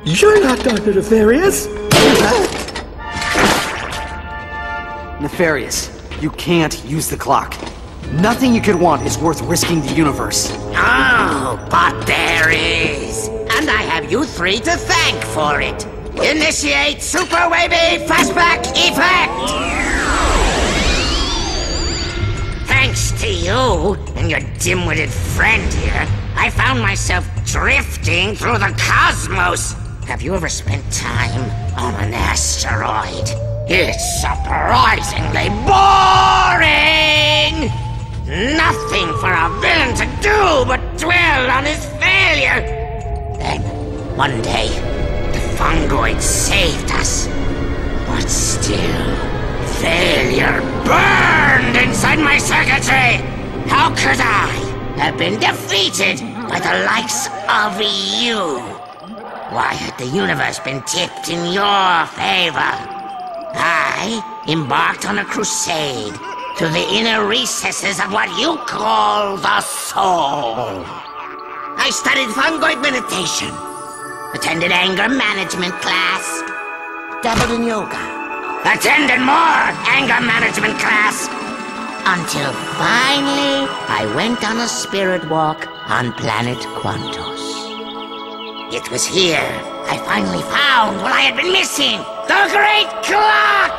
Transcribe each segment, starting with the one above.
You're not Dr. Nefarious! Nefarious, you can't use the clock. Nothing you could want is worth risking the universe. Oh, but there is! And I have you three to thank for it. Initiate Super Wavy Flashback Effect! Thanks to you and your dim-witted friend here, I found myself drifting through the cosmos. Have you ever spent time on an asteroid? It's surprisingly boring! Nothing for a villain to do but dwell on his failure. Then, one day, the fungoid saved us. But still, failure burned inside my circuitry! How could I have been defeated by the likes of you? Why had the universe been tipped in your favor? I embarked on a crusade to the inner recesses of what you call the soul. I studied fungoid meditation, attended anger management class, dabbled in yoga, attended more anger management class, until finally I went on a spirit walk on planet Quantos. It was here I finally found what I had been missing, the great clock!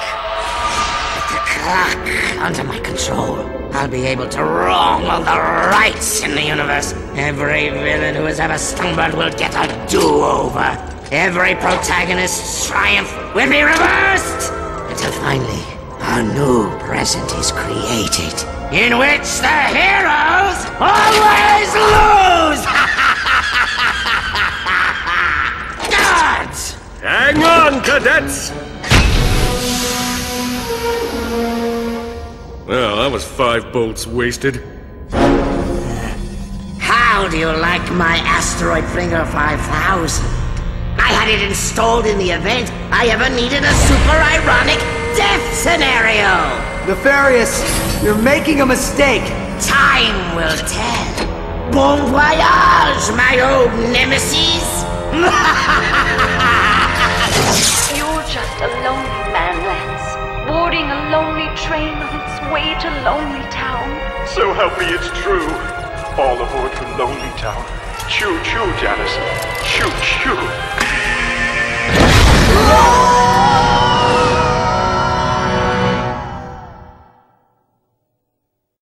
With the clock under my control, I'll be able to wrong all the rights in the universe. Every villain who has ever stumbled will get a do-over. Every protagonist's triumph will be reversed! Until finally, a new present is created, in which the heroes always lose! Guards! Hang on, cadets! Well, that was 5 bolts wasted. How do you like my asteroid flinger 5000? I had it installed in the event I ever needed a super ironic death scenario! Nefarious, you're making a mistake! Time will tell. Bon voyage, my old nemesis! You're just a lonely man, Lance, boarding a lonely train on its way to Lonely Town. So help me, it's true. All aboard for Lonely Town. Choo-choo, Janice. Choo-choo.